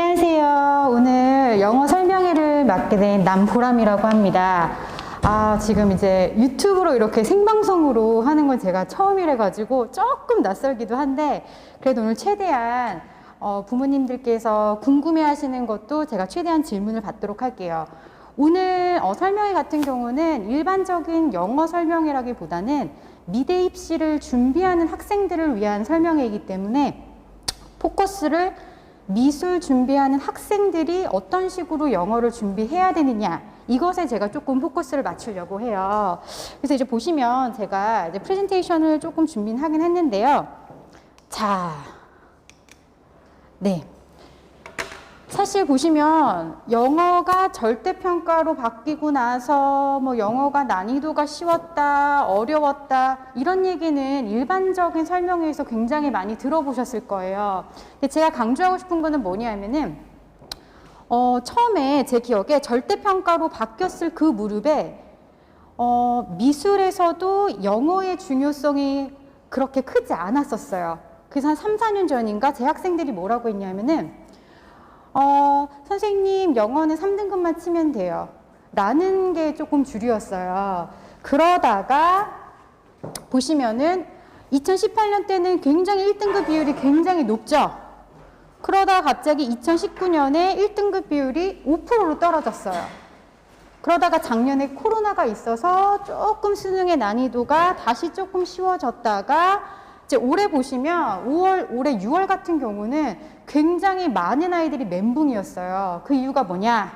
안녕하세요. 오늘 영어 설명회를 맡게 된 남보람이라고 합니다. 지금 이제 유튜브로 이렇게 생방송으로 하는 건 제가 처음이라가지고 조금 낯설기도 한데, 그래도 오늘 최대한 부모님들께서 궁금해 하시는 것도 제가 최대한 질문을 받도록 할게요. 오늘 설명회 같은 경우는 일반적인 영어 설명회라기보다는 미대 입시를 준비하는 학생들을 위한 설명회이기 때문에 포커스를 미술 준비하는 학생들이 어떤 식으로 영어를 준비해야 되느냐, 이것에 제가 조금 포커스를 맞추려고 해요. 그래서 이제 보시면 제가 이제 프레젠테이션을 조금 준비는 하긴 했는데요. 자, 네. 사실 보시면 영어가 절대평가로 바뀌고 나서 뭐 영어가 난이도가 쉬웠다, 어려웠다, 이런 얘기는 일반적인 설명회에서 굉장히 많이 들어보셨을 거예요. 근데 제가 강조하고 싶은 거는 뭐냐면은 처음에 제 기억에 절대평가로 바뀌었을 그 무렵에 미술에서도 영어의 중요성이 그렇게 크지 않았었어요. 그래서 한 3, 4년 전인가 제 학생들이 뭐라고 했냐면은 선생님, 영어는 3등급만 치면 돼요 라는 게 조금 주류였어요. 그러다가 보시면은 2018년 때는 굉장히 1등급 비율이 굉장히 높죠. 그러다가 갑자기 2019년에 1등급 비율이 5%로 떨어졌어요. 그러다가 작년에 코로나가 있어서 조금 수능의 난이도가 다시 조금 쉬워졌다가 이제 올해 보시면 올해 6월 같은 경우는 굉장히 많은 아이들이 멘붕이었어요. 그 이유가 뭐냐?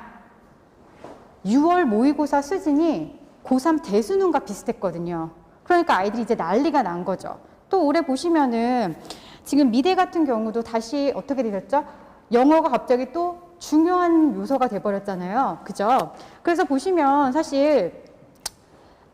6월 모의고사 수준이 고3 대수능과 비슷했거든요. 그러니까 아이들이 이제 난리가 난 거죠. 또 올해 보시면은 지금 미대 같은 경우도 다시 어떻게 되셨죠? 영어가 갑자기 또 중요한 요소가 돼버렸잖아요. 그죠? 그래서 보시면 사실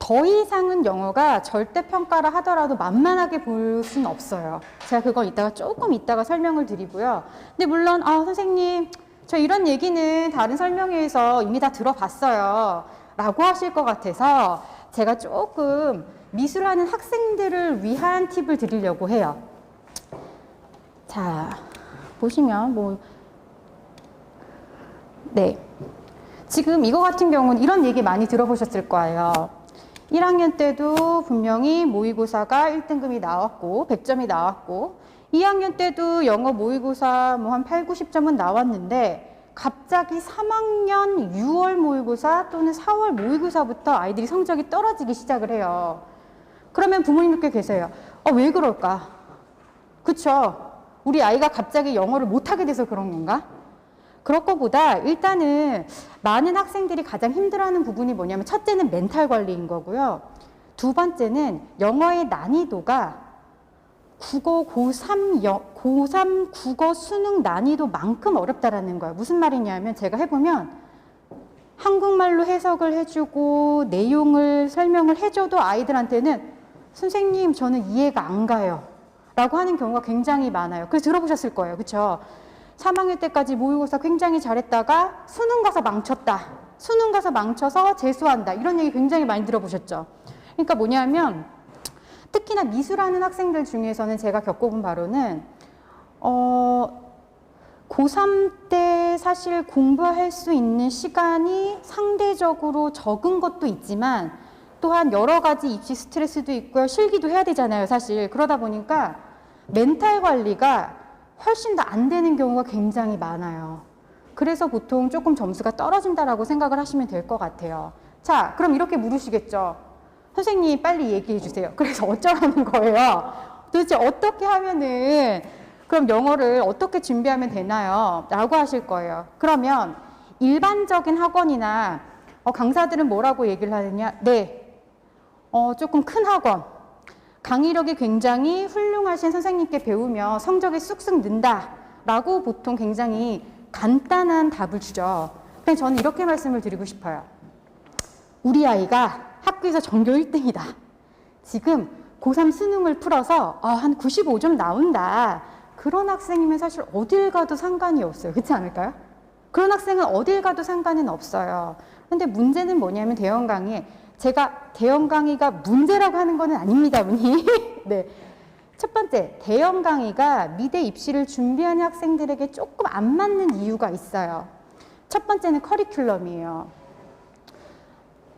더 이상은 영어가 절대평가를 하더라도 만만하게 볼 수는 없어요. 제가 그건 조금 이따가 설명을 드리고요. 근데 물론 선생님, 저 이런 얘기는 다른 설명회에서 이미 다 들어봤어요 라고 하실 것 같아서 제가 조금 미술하는 학생들을 위한 팁을 드리려고 해요. 자, 보시면 네, 지금 이거 같은 경우는 이런 얘기 많이 들어보셨을 거예요. 1학년 때도 분명히 모의고사가 1등급이 나왔고 100점이 나왔고 2학년 때도 영어 모의고사 한 8, 90점은 나왔는데 갑자기 3학년 6월 모의고사 또는 4월 모의고사부터 아이들이 성적이 떨어지기 시작을 해요. 그러면 부모님께 계세요. 왜 그럴까? 그쵸? 우리 아이가 갑자기 영어를 못하게 돼서 그런 건가? 그럴 거보다 일단은 많은 학생들이 가장 힘들어하는 부분이 뭐냐면 첫째는 멘탈 관리인 거고요. 두 번째는 영어의 난이도가 국어 고3 국어 수능 난이도만큼 어렵다라는 거예요. 무슨 말이냐면 제가 해보면 한국말로 해석을 해주고 내용을 설명을 해줘도 아이들한테는 선생님 저는 이해가 안 가요 라고 하는 경우가 굉장히 많아요. 그래서 들어보셨을 거예요. 그쵸? 3학년 때까지 모의고사 굉장히 잘했다가 수능 가서 망쳤다. 수능 가서 망쳐서 재수한다. 이런 얘기 굉장히 많이 들어보셨죠? 그러니까 뭐냐면 특히나 미술하는 학생들 중에서는 제가 겪어본 바로는 고3 때 사실 공부할 수 있는 시간이 상대적으로 적은 것도 있지만 또한 여러 가지 입시 스트레스도 있고요. 실기도 해야 되잖아요, 사실. 그러다 보니까 멘탈 관리가 훨씬 더 안 되는 경우가 굉장히 많아요. 그래서 보통 조금 점수가 떨어진다라고 생각을 하시면 될 것 같아요. 자, 그럼 이렇게 물으시겠죠. 선생님 빨리 얘기해 주세요. 그래서 어쩌라는 거예요? 도대체 어떻게 하면은 그럼 영어를 어떻게 준비하면 되나요? 라고 하실 거예요. 그러면 일반적인 학원이나 강사들은 뭐라고 얘기를 하느냐? 네, 조금 큰 학원, 강의력이 굉장히 훌륭하신 선생님께 배우며 성적이 쑥쑥 는다 라고 보통 굉장히 간단한 답을 주죠. 근데 저는 이렇게 말씀을 드리고 싶어요. 우리 아이가 학교에서 전교 1등이다. 지금 고3 수능을 풀어서 한 95점 나온다. 그런 학생이면 사실 어딜 가도 상관이 없어요. 그렇지 않을까요? 그런 학생은 어딜 가도 상관은 없어요. 근데 문제는 뭐냐면 대형 강의에 제가 대형 강의가 문제라고 하는 건 아닙니다, 어머니. 네. 첫 번째, 대형 강의가 미대 입시를 준비하는 학생들에게 조금 안 맞는 이유가 있어요. 첫 번째는 커리큘럼이에요.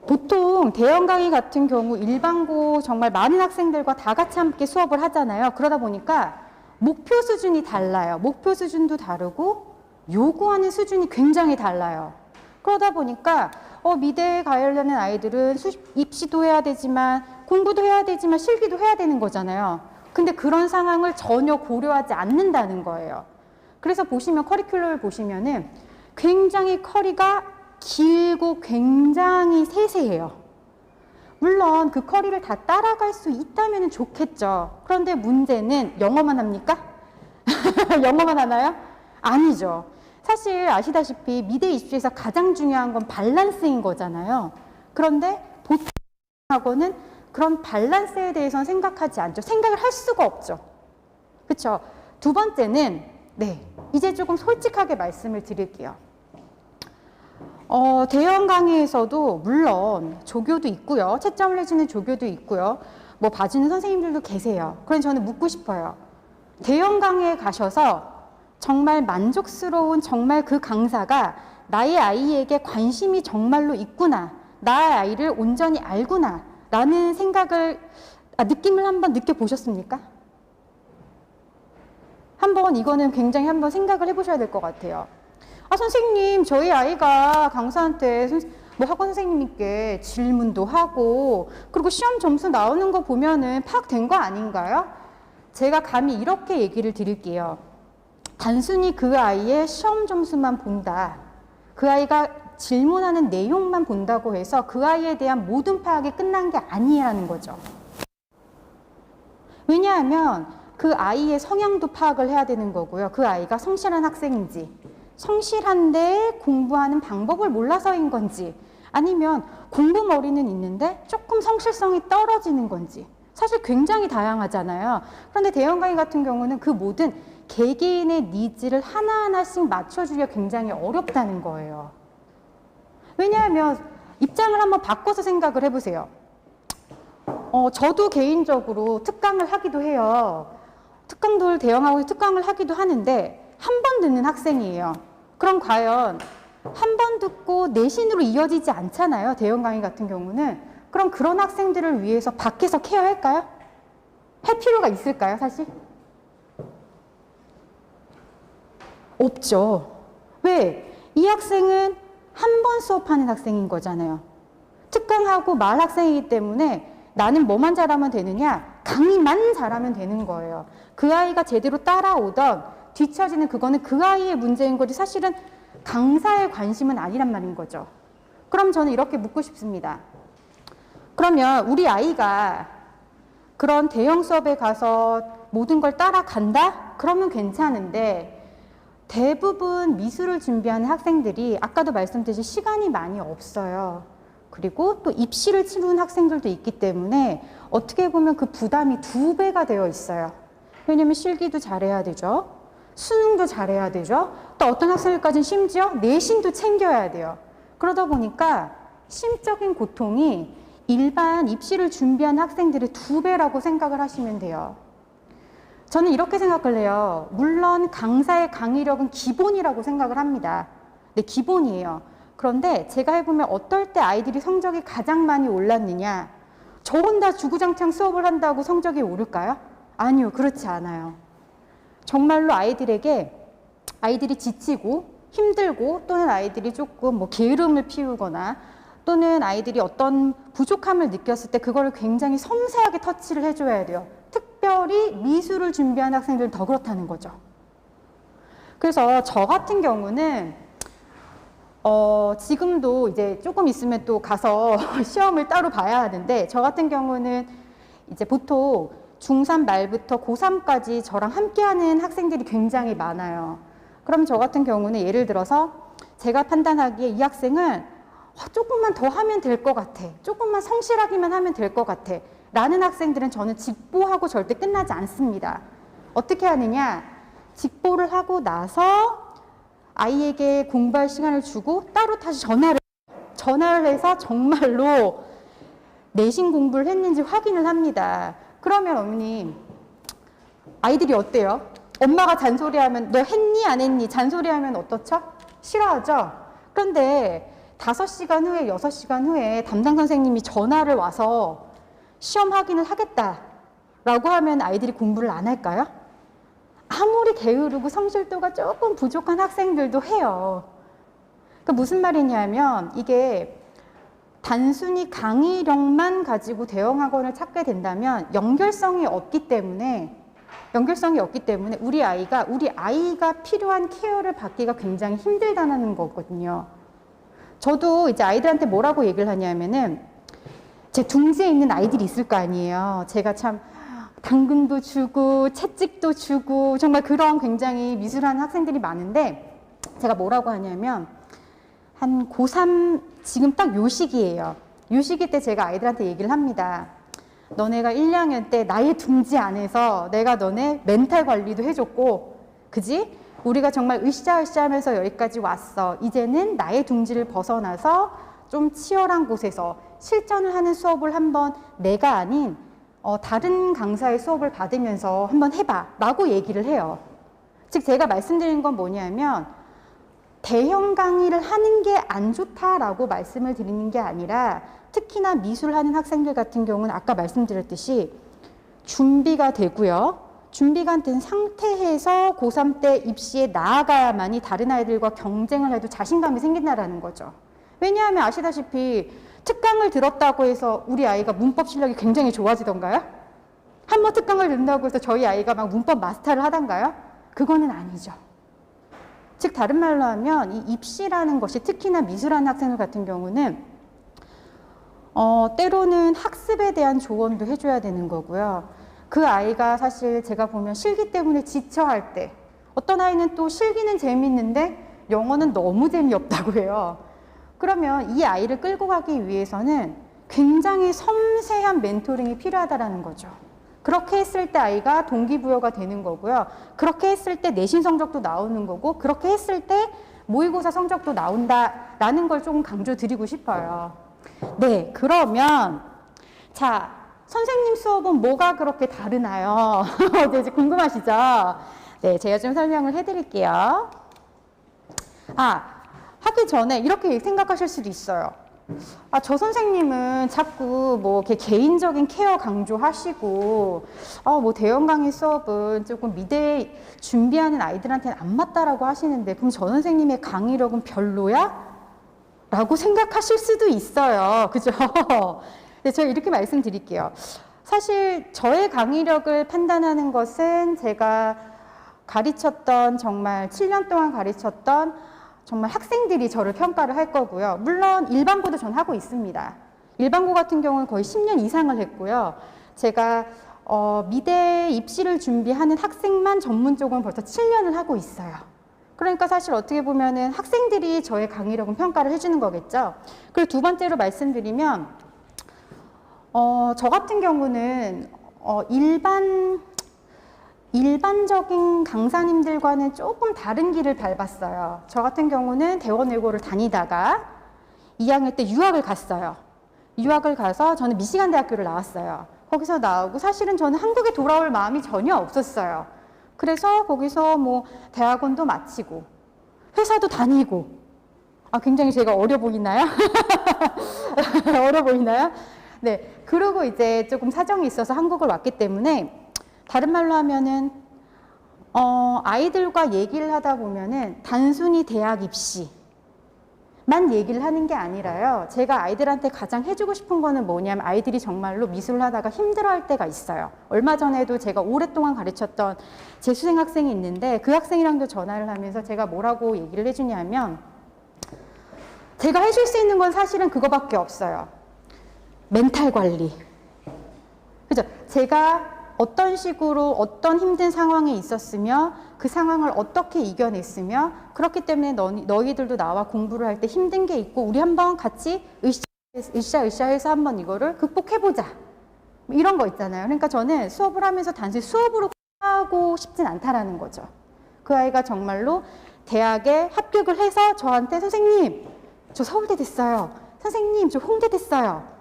보통 대형 강의 같은 경우 일반고 정말 많은 학생들과 다 같이 함께 수업을 하잖아요. 그러다 보니까 목표 수준이 달라요. 목표 수준도 다르고 요구하는 수준이 굉장히 달라요. 그러다 보니까 미대에 가려는 아이들은 입시도 해야 되지만 공부도 해야 되지만 실기도 해야 되는 거잖아요. 근데 그런 상황을 전혀 고려하지 않는다는 거예요. 그래서 보시면 커리큘럼을 보시면은 굉장히 커리가 길고 굉장히 세세해요. 물론 그 커리를 다 따라갈 수 있다면 좋겠죠. 그런데 문제는 영어만 합니까? 영어만 하나요? 아니죠. 사실 아시다시피 미대 입시에서 가장 중요한 건 밸런스인 거잖아요. 그런데 보통 학원은 그런 밸런스에 대해서는 생각하지 않죠. 생각을 할 수가 없죠. 그렇죠? 두 번째는 이제 조금 솔직하게 말씀을 드릴게요. 대형 강의에서도 물론 조교도 있고요. 채점을 해주는 조교도 있고요. 뭐 봐주는 선생님들도 계세요. 그래서 저는 묻고 싶어요. 대형 강의에 가셔서 정말 만족스러운 정말 그 강사가 나의 아이에게 관심이 정말로 있구나. 나의 아이를 온전히 알구나. 라는 생각을, 느낌을 한번 느껴보셨습니까? 한번 이거는 굉장히 한번 생각을 해보셔야 될 것 같아요. 선생님, 저희 아이가 강사한테 뭐 학원 선생님께 질문도 하고 그리고 시험 점수 나오는 거 보면은 파악된 거 아닌가요? 제가 감히 이렇게 얘기를 드릴게요. 단순히 그 아이의 시험 점수만 본다. 그 아이가 질문하는 내용만 본다고 해서 그 아이에 대한 모든 파악이 끝난 게 아니라는 거죠. 왜냐하면 그 아이의 성향도 파악을 해야 되는 거고요. 그 아이가 성실한 학생인지, 성실한데 공부하는 방법을 몰라서인 건지, 아니면 공부머리는 있는데 조금 성실성이 떨어지는 건지, 사실 굉장히 다양하잖아요. 그런데 대형 강의 같은 경우는 그 모든 개개인의 니즈를 하나하나씩 맞춰주기가 굉장히 어렵다는 거예요. 왜냐하면 입장을 한번 바꿔서 생각을 해보세요. 저도 개인적으로 특강을 하기도 해요. 특강도 대형하고 특강을 하기도 하는데 한 번 듣는 학생이에요. 그럼 과연 한 번 듣고 내신으로 이어지지 않잖아요. 대형 강의 같은 경우는. 그럼 그런 학생들을 위해서 밖에서 케어할까요? 할 필요가 있을까요, 사실? 없죠. 왜? 이 학생은 한 번 수업하는 학생인 거잖아요. 특강하고 말 학생이기 때문에 나는 뭐만 잘하면 되느냐? 강의만 잘하면 되는 거예요. 그 아이가 제대로 따라오던 뒤처지는 그거는 그 아이의 문제인 거지 사실은 강사의 관심은 아니란 말인 거죠. 그럼 저는 이렇게 묻고 싶습니다. 그러면 우리 아이가 그런 대형 수업에 가서 모든 걸 따라간다? 그러면 괜찮은데 대부분 미술을 준비하는 학생들이 아까도 말씀드렸듯이 시간이 많이 없어요. 그리고 또 입시를 치르는 학생들도 있기 때문에 어떻게 보면 그 부담이 2배가 되어 있어요. 왜냐면 실기도 잘해야 되죠. 수능도 잘해야 되죠. 또 어떤 학생들까지는 심지어 내신도 챙겨야 돼요. 그러다 보니까 심적인 고통이 일반 입시를 준비한 학생들의 2배라고 생각을 하시면 돼요. 저는 이렇게 생각을 해요. 물론 강사의 강의력은 기본이라고 생각을 합니다. 네, 기본이에요. 그런데 제가 해보면 어떨 때 아이들이 성적이 가장 많이 올랐느냐? 저 혼자 주구장창 수업을 한다고 성적이 오를까요? 아니요, 그렇지 않아요. 정말로 아이들이 지치고 힘들고 또는 아이들이 조금 뭐 게으름을 피우거나 또는 아이들이 어떤 부족함을 느꼈을 때 그거를 굉장히 섬세하게 터치를 해줘야 돼요. 특별히 미술을 준비하는 학생들은 더 그렇다는 거죠. 그래서 저 같은 경우는 지금도 이제 조금 있으면 또 가서 시험을 따로 봐야 하는데 저 같은 경우는 이제 보통 중3 말부터 고3까지 저랑 함께하는 학생들이 굉장히 많아요. 그럼 저 같은 경우는 예를 들어서 제가 판단하기에 이 학생은 조금만 더 하면 될 것 같아. 조금만 성실하기만 하면 될 것 같아. 라는 학생들은 저는 직보하고 절대 끝나지 않습니다. 어떻게 하느냐? 직보를 하고 나서 아이에게 공부할 시간을 주고 따로 다시 전화를 해서 정말로 내신 공부를 했는지 확인을 합니다. 그러면 어머님, 아이들이 어때요? 엄마가 잔소리하면 너 했니 안 했니? 잔소리하면 어떻죠? 싫어하죠? 그런데 5시간 후에 6시간 후에 담당 선생님이 전화를 와서 시험 확인을 하겠다라고 하면 아이들이 공부를 안 할까요? 아무리 게으르고 성실도가 조금 부족한 학생들도 해요. 그러니까 무슨 말이냐면 이게 단순히 강의력만 가지고 대형학원을 찾게 된다면 연결성이 없기 때문에 우리 아이가 필요한 케어를 받기가 굉장히 힘들다는 거거든요. 저도 이제 아이들한테 뭐라고 얘기를 하냐면은 제 둥지에 있는 아이들이 있을 거 아니에요. 제가 참 당근도 주고 채찍도 주고 정말 그런 굉장히 미술하는 학생들이 많은데 제가 뭐라고 하냐면 한 고3 지금 딱 요 시기예요. 요 시기 때 제가 아이들한테 얘기를 합니다. 너네가 1, 2학년 때 나의 둥지 안에서 내가 너네 멘탈 관리도 해줬고 그지? 우리가 정말 으쌰으쌰 하면서 여기까지 왔어. 이제는 나의 둥지를 벗어나서 좀 치열한 곳에서 실전을 하는 수업을 한번 내가 아닌 다른 강사의 수업을 받으면서 한번 해봐 라고 얘기를 해요. 즉 제가 말씀드리는 건 뭐냐면 대형 강의를 하는 게 안 좋다라고 말씀을 드리는 게 아니라 특히나 미술하는 학생들 같은 경우는 아까 말씀드렸듯이 준비가 되고요. 준비가 된 상태에서 고3 때 입시에 나아가야만이 다른 아이들과 경쟁을 해도 자신감이 생긴다는 거죠. 왜냐하면 아시다시피 특강을 들었다고 해서 우리 아이가 문법 실력이 굉장히 좋아지던가요? 한번 특강을 듣는다고 해서 저희 아이가 막 문법 마스터를 하던가요? 그거는 아니죠. 즉 다른 말로 하면 이 입시라는 것이 특히나 미술하는 학생들 같은 경우는 때로는 학습에 대한 조언도 해줘야 되는 거고요. 그 아이가 사실 제가 보면 실기 때문에 지쳐할 때 어떤 아이는 또 실기는 재밌는데 영어는 너무 재미없다고 해요. 그러면 이 아이를 끌고 가기 위해서는 굉장히 섬세한 멘토링이 필요하다는 거죠. 그렇게 했을 때 아이가 동기부여가 되는 거고요. 그렇게 했을 때 내신 성적도 나오는 거고 그렇게 했을 때 모의고사 성적도 나온다라는 걸 조금 강조드리고 싶어요. 네, 그러면 자 선생님 수업은 뭐가 그렇게 다르나요? 네, 이제 궁금하시죠? 네, 제가 좀 설명을 해드릴게요. 하기 전에 이렇게 생각하실 수도 있어요. 저 선생님은 자꾸 뭐 이렇게 개인적인 케어 강조하시고, 뭐 대형 강의 수업은 조금 미대 준비하는 아이들한테는 안 맞다라고 하시는데, 그럼 저 선생님의 강의력은 별로야? 라고 생각하실 수도 있어요. 그죠? 네, 제가 이렇게 말씀드릴게요. 사실 저의 강의력을 판단하는 것은 제가 가르쳤던 정말 7년 동안 가르쳤던 정말 학생들이 저를 평가를 할 거고요. 물론 일반고도 전 하고 있습니다. 일반고 같은 경우는 거의 10년 이상을 했고요. 제가 미대 입시를 준비하는 학생만 전문적으로는 벌써 7년을 하고 있어요. 그러니까 사실 어떻게 보면은 학생들이 저의 강의력은 평가를 해주는 거겠죠. 그리고 두 번째로 말씀드리면 저 같은 경우는 일반적인 강사님들과는 조금 다른 길을 밟았어요. 저 같은 경우는 대원외고를 다니다가 2학년 때 유학을 갔어요. 유학을 가서 저는 미시간 대학교를 나왔어요. 거기서 나오고 사실은 저는 한국에 돌아올 마음이 전혀 없었어요. 그래서 거기서 뭐 대학원도 마치고 회사도 다니고 굉장히 제가 어려 보이나요? 어려 보이나요? 네, 그러고 이제 조금 사정이 있어서 한국을 왔기 때문에 다른 말로 하면은 아이들과 얘기를 하다 보면은 단순히 대학 입시만 얘기를 하는 게 아니라요. 제가 아이들한테 가장 해주고 싶은 거는 뭐냐면 아이들이 정말로 미술을 하다가 힘들어할 때가 있어요. 얼마 전에도 제가 오랫동안 가르쳤던 재수생 학생이 있는데 그 학생이랑도 전화를 하면서 제가 뭐라고 얘기를 해주냐면 제가 해줄 수 있는 건 사실은 그거밖에 없어요. 멘탈 관리. 그죠? 제가 어떤 식으로 어떤 힘든 상황에 있었으며 그 상황을 어떻게 이겨냈으며 그렇기 때문에 너희들도 나와 공부를 할 때 힘든 게 있고 우리 한번 같이 으쌰으쌰해서 한번 이거를 극복해보자. 이런 거 있잖아요. 그러니까 저는 수업을 하면서 단순히 수업으로 하고 싶진 않다라는 거죠. 그 아이가 정말로 대학에 합격을 해서 저한테 선생님 저 서울대 됐어요. 선생님 저 홍대 됐어요.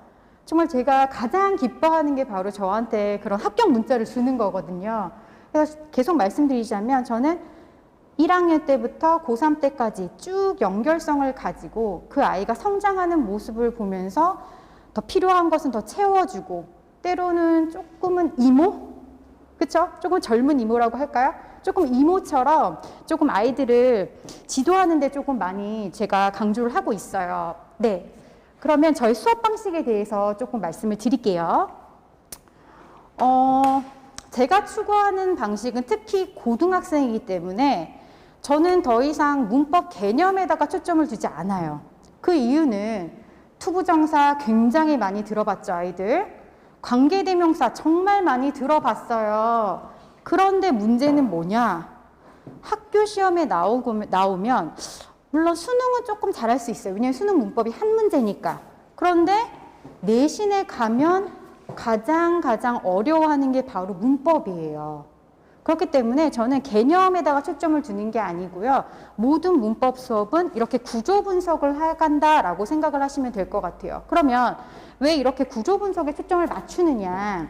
정말 제가 가장 기뻐하는 게 바로 저한테 그런 합격 문자를 주는 거거든요. 그래서 계속 말씀드리자면 저는 1학년 때부터 고3 때까지 쭉 연결성을 가지고 그 아이가 성장하는 모습을 보면서 더 필요한 것은 더 채워주고, 때로는 조금은 이모? 그쵸? 조금 젊은 이모라고 할까요? 조금 이모처럼 조금 아이들을 지도하는데 조금 많이 제가 강조를 하고 있어요. 네. 그러면 저희 수업 방식에 대해서 조금 말씀을 드릴게요. 제가 추구하는 방식은 특히 고등학생이기 때문에 저는 더 이상 문법 개념에다가 초점을 두지 않아요. 그 이유는 투부정사 굉장히 많이 들어봤죠, 아이들? 관계대명사 정말 많이 들어봤어요. 그런데 문제는 뭐냐? 학교 시험에 나오면 물론 수능은 조금 잘할 수 있어요. 왜냐하면 수능 문법이 한 문제니까. 그런데 내신에 가면 가장 어려워하는 게 바로 문법이에요. 그렇기 때문에 저는 개념에다가 초점을 두는 게 아니고요. 모든 문법 수업은 이렇게 구조 분석을 해간다라고 생각을 하시면 될 것 같아요. 그러면 왜 이렇게 구조 분석에 초점을 맞추느냐?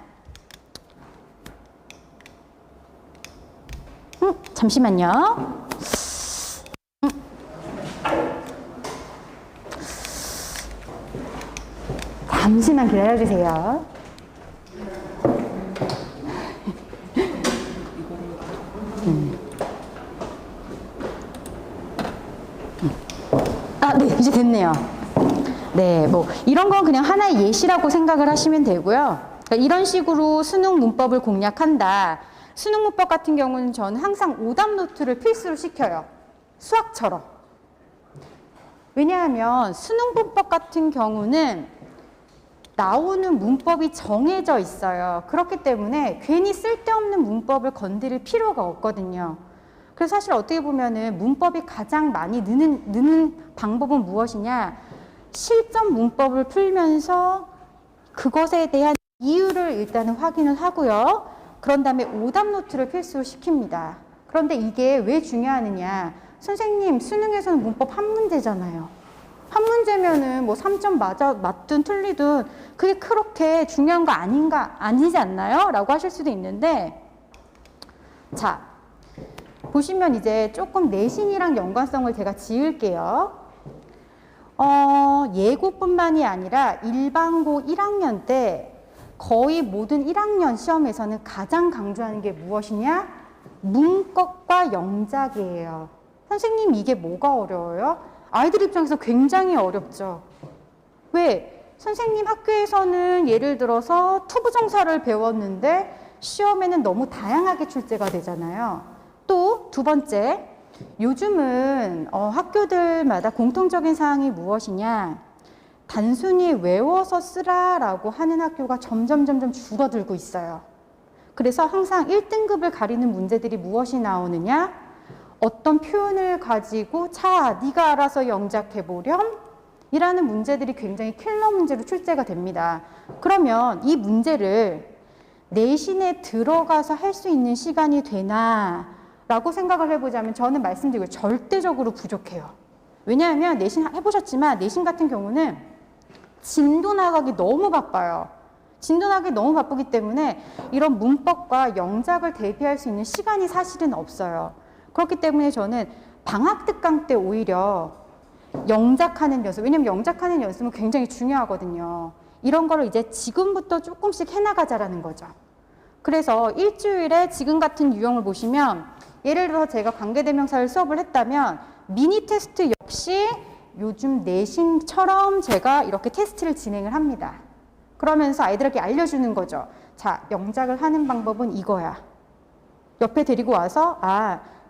잠시만요. 잠시만 기다려주세요. 네, 이제 됐네요. 네, 뭐 이런 건 그냥 하나의 예시라고 생각을 하시면 되고요. 그러니까 이런 식으로 수능 문법을 공략한다. 수능 문법 같은 경우는 저는 항상 오답 노트를 필수로 시켜요. 수학처럼. 왜냐하면 수능 문법 같은 경우는 나오는 문법이 정해져 있어요. 그렇기 때문에 괜히 쓸데없는 문법을 건드릴 필요가 없거든요. 그래서 사실 어떻게 보면은 문법이 가장 많이 느는 방법은 무엇이냐? 실전 문법을 풀면서 그것에 대한 이유를 일단은 확인을 하고요. 그런 다음에 오답 노트를 필수로 시킵니다. 그런데 이게 왜 중요하느냐? 선생님, 수능에서는 문법 한 문제잖아요. 한 문제면은 뭐 3점 맞든 틀리든 그게 그렇게 중요한 거 아니지 않나요? 라고 하실 수도 있는데, 자, 보시면 이제 조금 내신이랑 연관성을 제가 지을게요. 예고뿐만이 아니라 일반고 1학년 때 거의 모든 1학년 시험에서는 가장 강조하는 게 무엇이냐? 문법과 영작이에요. 선생님, 이게 뭐가 어려워요? 아이들 입장에서 굉장히 어렵죠. 왜? 선생님 학교에서는 예를 들어서 투부정사를 배웠는데 시험에는 너무 다양하게 출제가 되잖아요. 또 두 번째, 요즘은 학교들마다 공통적인 사항이 무엇이냐? 단순히 외워서 쓰라라고 하는 학교가 점점 줄어들고 있어요. 그래서 항상 1등급을 가리는 문제들이 무엇이 나오느냐? 어떤 표현을 가지고 자, 네가 알아서 영작해보렴? 이라는 문제들이 굉장히 킬러 문제로 출제가 됩니다. 그러면 이 문제를 내신에 들어가서 할 수 있는 시간이 되나? 라고 생각을 해보자면 저는 말씀드리고 절대적으로 부족해요. 왜냐하면 내신 해보셨지만 내신 같은 경우는 진도 나가기 너무 바빠요. 진도 나가기 너무 바쁘기 때문에 이런 문법과 영작을 대비할 수 있는 시간이 사실은 없어요. 그렇기 때문에 저는 방학 특강 때 오히려 영작하는 연습, 왜냐면 영작하는 연습은 굉장히 중요하거든요. 이런 거를 이제 지금부터 조금씩 해나가자라는 거죠. 그래서 일주일에 지금 같은 유형을 보시면 예를 들어서 제가 관계대명사를 수업을 했다면 미니 테스트 역시 요즘 내신처럼 제가 이렇게 테스트를 진행을 합니다. 그러면서 아이들에게 알려주는 거죠. 자, 영작을 하는 방법은 이거야. 옆에 데리고 와서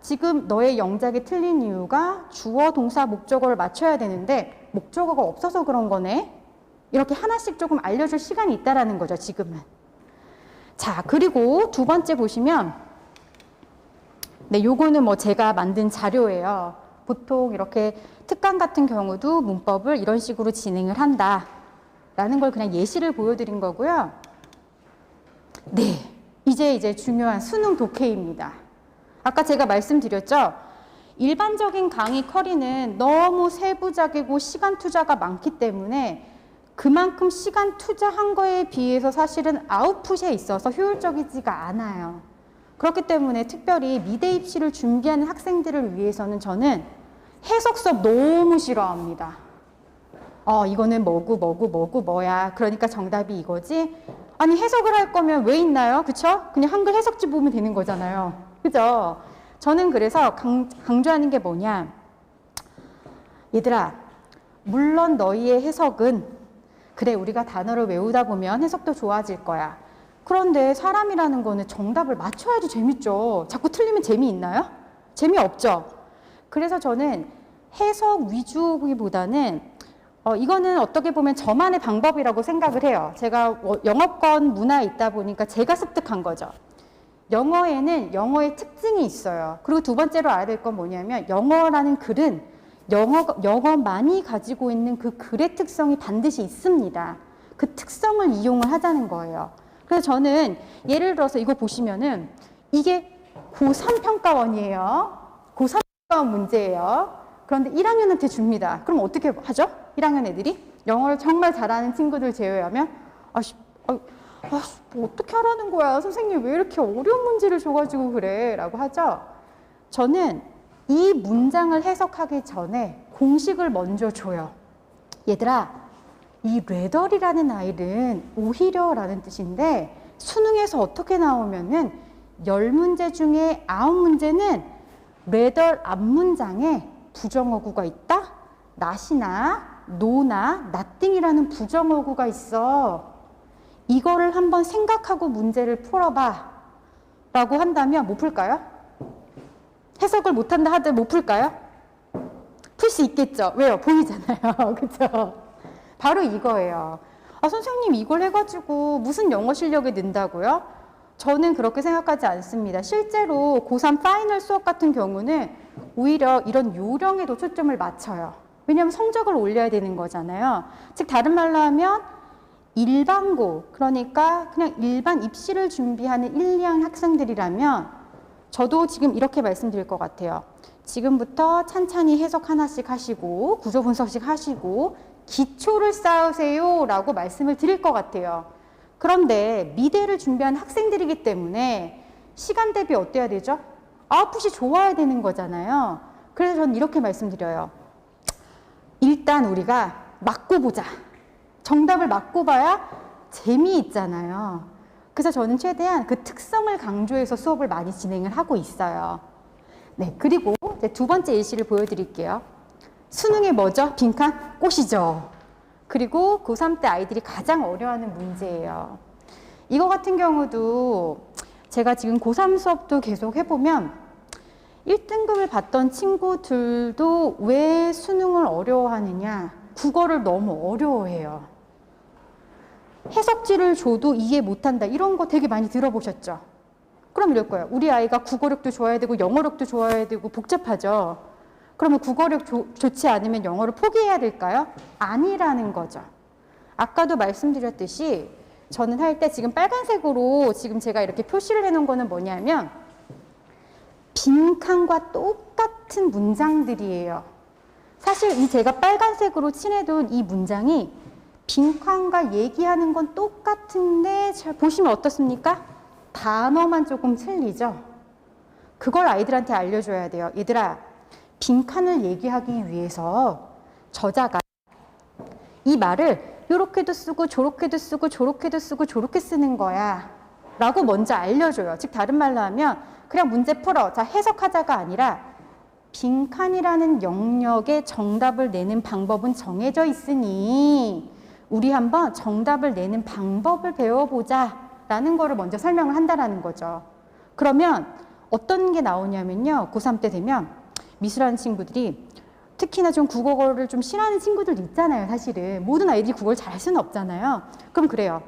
지금 너의 영작이 틀린 이유가 주어, 동사, 목적어를 맞춰야 되는데 목적어가 없어서 그런 거네. 이렇게 하나씩 조금 알려줄 시간이 있다라는 거죠, 지금은. 자, 그리고 두 번째 보시면 네, 요거는 뭐 제가 만든 자료예요. 보통 이렇게 특강 같은 경우도 문법을 이런 식으로 진행을 한다라는 걸 그냥 예시를 보여드린 거고요. 네, 이제 중요한 수능 독해입니다. 아까 제가 말씀드렸죠? 일반적인 강의 커리는 너무 세부적이고 시간 투자가 많기 때문에 그만큼 시간 투자한 거에 비해서 사실은 아웃풋에 있어서 효율적이지가 않아요. 그렇기 때문에 특별히 미대 입시를 준비하는 학생들을 위해서는 저는 해석 수업 너무 싫어합니다. 이거는 뭐고 뭐야. 그러니까 정답이 이거지. 아니 해석을 할 거면 왜 있나요? 그쵸? 그냥 한글 해석지 보면 되는 거잖아요. 그죠? 저는 그래서 강조하는 게 뭐냐. 얘들아, 물론 너희의 해석은 그래 우리가 단어를 외우다 보면 해석도 좋아질 거야. 그런데 사람이라는 거는 정답을 맞춰야지 재밌죠. 자꾸 틀리면 재미있나요? 재미없죠. 그래서 저는 해석 위주보다는 이거는 어떻게 보면 저만의 방법이라고 생각을 해요. 제가 영어권 문화에 있다 보니까 제가 습득한 거죠. 영어에는 영어의 특징이 있어요. 그리고 두 번째로 알아야 될 건 뭐냐면 영어라는 글은 영어만이 가지고 있는 그 글의 특성이 반드시 있습니다. 그 특성을 이용을 하자는 거예요. 그래서 저는 예를 들어서 이거 보시면은 이게 고3 평가원이에요. 고3 평가원 문제예요. 그런데 1학년한테 줍니다. 그럼 어떻게 하죠? 1학년 애들이? 영어를 정말 잘하는 친구들 제외하면 뭐 어떻게 하라는 거야? 선생님 왜 이렇게 어려운 문제를 줘가지고 그래? 라고 하죠. 저는 이 문장을 해석하기 전에 공식을 먼저 줘요. 얘들아, 이 레덜이라는 아이는 오히려라는 뜻인데 수능에서 어떻게 나오면은 10문제 중에 9문제는 레덜 앞문장에 부정어구가 있다? not이나 no나 nothing이라는 부정어구가 있어. 이거를 한번 생각하고 문제를 풀어봐 라고 한다면 못 풀까요? 해석을 못한다 하더라도 못 풀까요? 풀 수 있겠죠. 왜요? 보이잖아요. 그죠? 바로 이거예요. 선생님 이걸 해가지고 무슨 영어 실력이 는다고요? 저는 그렇게 생각하지 않습니다. 실제로 고3 파이널 수업 같은 경우는 오히려 이런 요령에 더 초점을 맞춰요. 왜냐하면 성적을 올려야 되는 거잖아요. 즉 다른 말로 하면 일반고, 그러니까 그냥 일반 입시를 준비하는 1, 2학년 학생들이라면 저도 지금 이렇게 말씀드릴 것 같아요. 지금부터 찬찬히 해석 하나씩 하시고 구조 분석씩 하시고 기초를 쌓으세요 라고 말씀을 드릴 것 같아요. 그런데 미대를 준비하는 학생들이기 때문에 시간 대비 어때야 되죠? 아웃풋이 좋아야 되는 거잖아요. 그래서 저는 이렇게 말씀드려요. 일단 우리가 맞고 보자. 정답을 맞고 봐야 재미있잖아요. 그래서 저는 최대한 그 특성을 강조해서 수업을 많이 진행을 하고 있어요. 네, 그리고 이제 두 번째 예시를 보여드릴게요. 수능에 뭐죠? 빈칸? 꽃이죠. 그리고 고3 때 아이들이 가장 어려워하는 문제예요. 이거 같은 경우도 제가 지금 고3 수업도 계속 해보면 1등급을 받던 친구들도 왜 수능을 어려워하느냐? 국어를 너무 어려워해요. 해석지를 줘도 이해 못한다. 이런 거 되게 많이 들어보셨죠? 그럼 이럴 거예요. 우리 아이가 국어력도 좋아야 되고 영어력도 좋아야 되고 복잡하죠. 그러면 국어력 좋지 않으면 영어를 포기해야 될까요? 아니라는 거죠. 아까도 말씀드렸듯이 저는 할 때 지금 빨간색으로 지금 제가 이렇게 표시를 해놓은 거는 뭐냐면 빈칸과 똑같은 문장들이에요. 사실 이 제가 빨간색으로 칠해둔 이 문장이 빈칸과 얘기하는 건 똑같은데 잘 보시면 어떻습니까? 단어만 조금 틀리죠? 그걸 아이들한테 알려줘야 돼요. 얘들아, 빈칸을 얘기하기 위해서 저자가 이 말을 이렇게도 쓰고 저렇게도 쓰고 저렇게도 쓰고 저렇게 쓰는 거야 라고 먼저 알려줘요. 즉 다른 말로 하면 그냥 문제 풀어. 자, 해석하자가 아니라 빈칸이라는 영역에 정답을 내는 방법은 정해져 있으니 우리 한번 정답을 내는 방법을 배워보자 라는 거를 먼저 설명을 한다라는 거죠. 그러면 어떤 게 나오냐면요. 고3 때 되면 미술하는 친구들이 특히나 좀 국어를 좀 싫어하는 친구들도 있잖아요. 사실은 모든 아이들이 국어를 잘할 수는 없잖아요. 그럼 그래요.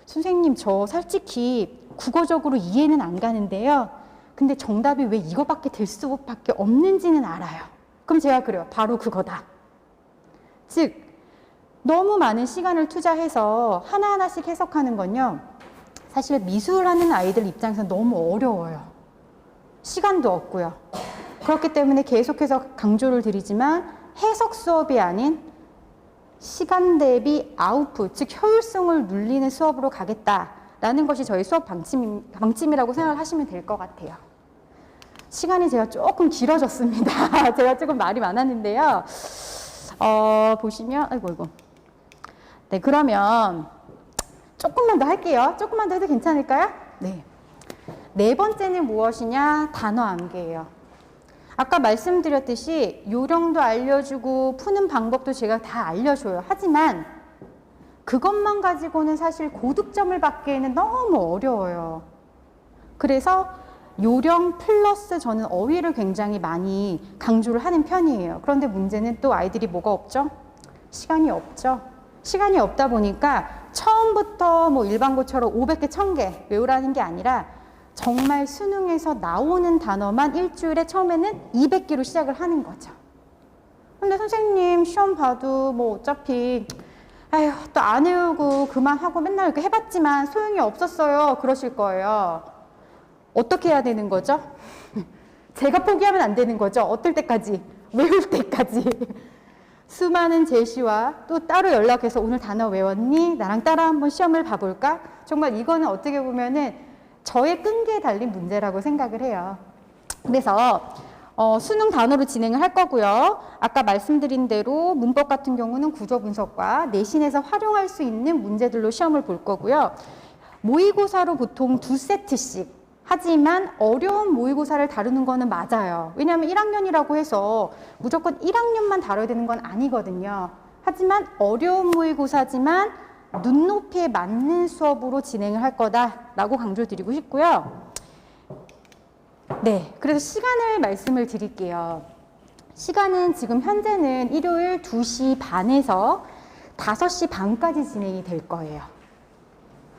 선생님 저 솔직히 국어적으로 이해는 안 가는데요. 근데 정답이 왜 이거밖에 될 수밖에 없는지는 알아요. 그럼 제가 그래요. 바로 그거다. 즉 너무 많은 시간을 투자해서 하나하나씩 해석하는 건요. 사실 미술하는 아이들 입장에서 너무 어려워요. 시간도 없고요. 그렇기 때문에 계속해서 강조를 드리지만 해석 수업이 아닌 시간 대비 아웃풋, 즉 효율성을 눌리는 수업으로 가겠다. 라는 것이 저희 수업 방침이라고 생각을 하시면 될 것 같아요. 시간이 제가 조금 길어졌습니다. 제가 조금 말이 많았는데요. 보시면, 아이고. 네, 그러면 조금만 더 할게요. 조금만 더 해도 괜찮을까요? 네. 네 번째는 무엇이냐? 단어 암기예요. 아까 말씀드렸듯이 요령도 알려주고 푸는 방법도 제가 다 알려줘요. 하지만 그것만 가지고는 사실 고득점을 받기에는 너무 어려워요. 그래서 요령 플러스 저는 어휘를 굉장히 많이 강조를 하는 편이에요. 그런데 문제는 또 아이들이 뭐가 없죠? 시간이 없죠. 시간이 없다 보니까 처음부터 뭐 일반고처럼 500개, 1000개 외우라는 게 아니라 정말 수능에서 나오는 단어만 일주일에 처음에는 200개로 시작을 하는 거죠. 근데 선생님 시험 봐도 뭐 어차피 아휴 또 안 외우고 그만하고 맨날 이렇게 해봤지만 소용이 없었어요. 그러실 거예요. 어떻게 해야 되는 거죠? 제가 포기하면 안 되는 거죠. 어떨 때까지? 외울 때까지. 수많은 제시와 또 따로 연락해서 오늘 단어 외웠니? 나랑 따라 한번 시험을 봐볼까? 정말 이거는 어떻게 보면은 저의 끈기에 달린 문제라고 생각을 해요. 그래서 수능 단어로 진행을 할 거고요. 아까 말씀드린 대로 문법 같은 경우는 구조 분석과 내신에서 활용할 수 있는 문제들로 시험을 볼 거고요. 모의고사로 보통 2세트씩 하지만 어려운 모의고사를 다루는 거는 맞아요. 왜냐하면 1학년이라고 해서 무조건 1학년만 다뤄야 되는 건 아니거든요. 하지만 어려운 모의고사지만 눈높이에 맞는 수업으로 진행을 할 거다라고 강조드리고 싶고요. 네, 그래서 시간을 말씀을 드릴게요. 시간은 지금 현재는 일요일 2시 반에서 5시 반까지 진행이 될 거예요.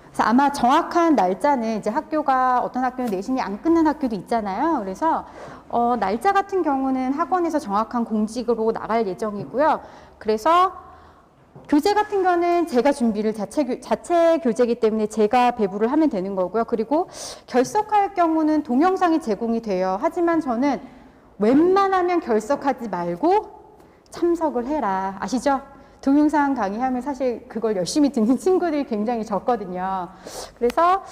그래서 아마 정확한 날짜는 이제 학교가 어떤 학교는 내신이 안 끝난 학교도 있잖아요. 그래서 날짜 같은 경우는 학원에서 정확한 공직으로 나갈 예정이고요. 그래서 교재 같은 거는 제가 준비를 자체 교재이기 때문에 제가 배부를 하면 되는 거고요. 그리고 결석할 경우는 동영상이 제공이 돼요. 하지만 저는 웬만하면 결석하지 말고 참석을 해라. 아시죠? 동영상 강의하면 사실 그걸 열심히 듣는 친구들이 굉장히 적거든요. 그래서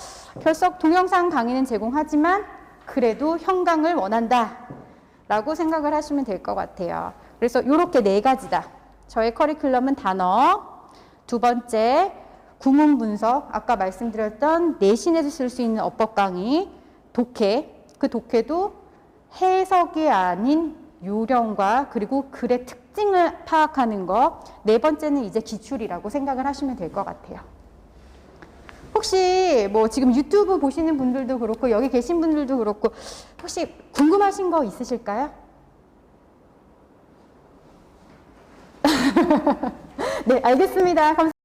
동영상 강의는 제공하지만 그래도 현강을 원한다 라고 생각을 하시면 될 것 같아요. 그래서 이렇게 4가지다. 저의 커리큘럼은 단어, 2번째 구문 분석, 아까 말씀드렸던 내신에서 쓸 수 있는 어법 강의, 독해, 그 독해도 해석이 아닌 요령과 그리고 글의 특징을 파악하는 거, 4번째는 이제 기출이라고 생각을 하시면 될 것 같아요. 혹시 뭐 지금 유튜브 보시는 분들도 그렇고 여기 계신 분들도 그렇고 혹시 궁금하신 거 있으실까요? 네, 알겠습니다. 감사합니다.